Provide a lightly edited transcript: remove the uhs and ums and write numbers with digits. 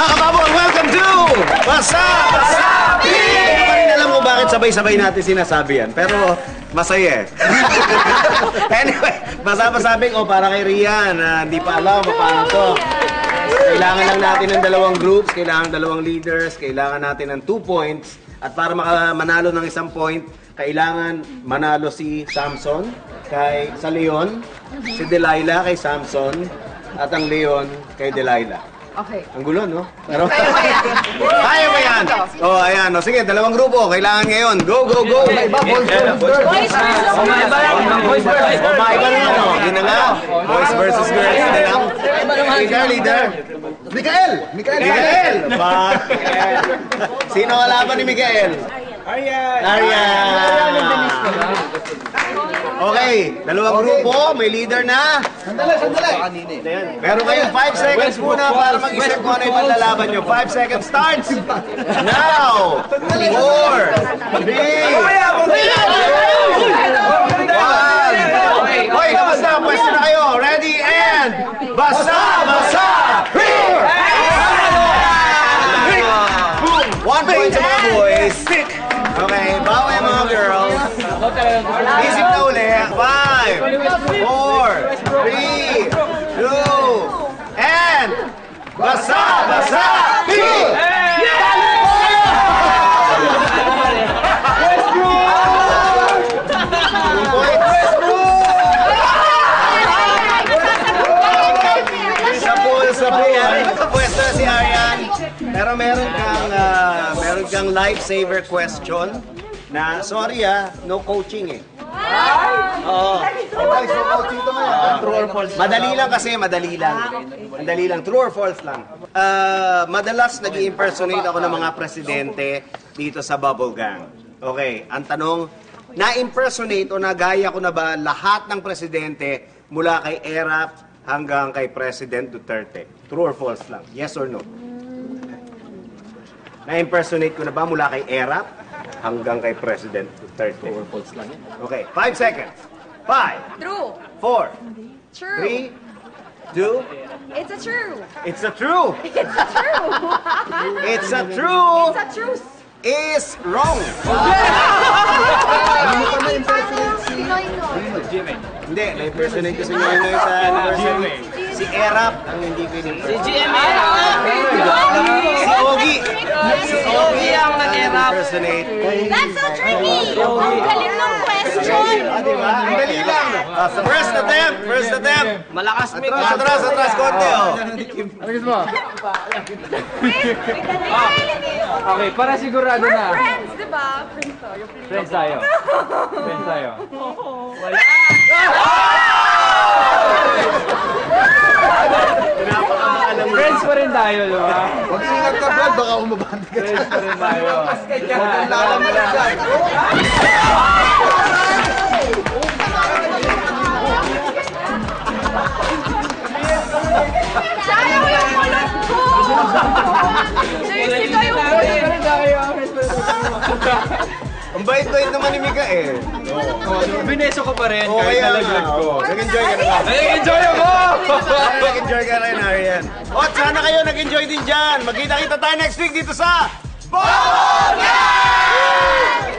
Mga kababol, welcome to Wasabi! Hindi ko rin alam mo bakit sabay-sabay natin sinasabi yan, pero masaya eh. Anyway, Wasabi ko para kay Rian na hindi pa alam paano to. Kailangan lang natin ng dalawang groups, kailangan dalawang leaders, kailangan natin ng 2 points. At para manalo ng 1 point, kailangan manalo si Samson sa Leon, si Delilah kay Samson, at ang Leon kay Delilah. Okay. Ang gulo, no? Pero Kaya ba yan? kaya ba yan? Oh, ayan. O, sige, dalawang grupo. Kailangan ngayon. Go, go, go! Boys versus Maiba na ano? Yun na nga. Boys versus girls. Yun na lang. Leader. Mikael! Sino kalaban ni Mikael? Aryan! Okay, dalawang grupo, may leader na. Sandali. Meron kayong 5 seconds muna para mag-isip kung ano yung panlalaban nyo. 5 seconds starts now! 4, 3, 2, 1. Hoy, kamusta? Pwesto na kayo. Ready and basa! 1 point sa mga boys. Okay, bawal yung mga girls. Isip na uli. 5, 4, 3, 2, and basa! Sa pwesto na si Aryan. Pero meron kang lifesaver question na, sorry no coaching eh. Oo. True or false? Madali lang. True or false lang. Madalas nag-i-impersonate ako ng mga presidente dito sa Bubble Gang. Okay, ang tanong, na-impersonate o nagaya ko na ba lahat ng presidente mula kay Erap hanggang kay President Duterte? True or false lang? Yes or no? Na-impersonate ko na ba mula kay Erap hanggang kay President Duterte? True or false lang yan? Okay, 5 seconds. 5, True. 4, True. 3, 2, It's a true. it's a true! It's a true. It's a true! It's a truth. Is wrong! Hindi, na-impersonate ko si Noynoy sa anniversary. Si Erap ang hindi ko in-impersonate. Si GMA! Si Ogie! Si Ogie ang nag-Erap. That's so tricky. Ang galing ng question. Diba? Ang dali lang. So first attempt. Malakas may Atras, konti Okay, para sigurado We're na. friends, di ba? Friends tayo. Wala. Friends pa rin tayo, di ba? Mag-ingat ka, Brad. Baka umabante ka. Friends pa rin tayo. Lalam mo na dyan. Sayang yung kulot ko! Seriously ko yung kulot. Ang bait-bait naman ni Mika eh. Bineso ko pa rin Oo, kahit kaya nalaglag ko. Nag-enjoy ka na. Nag-enjoy ako! Nag-enjoy ka rin, Arian. At sana kayo nag-enjoy din dyan. Magkita-kita tayo next week dito sa Bubble Gang!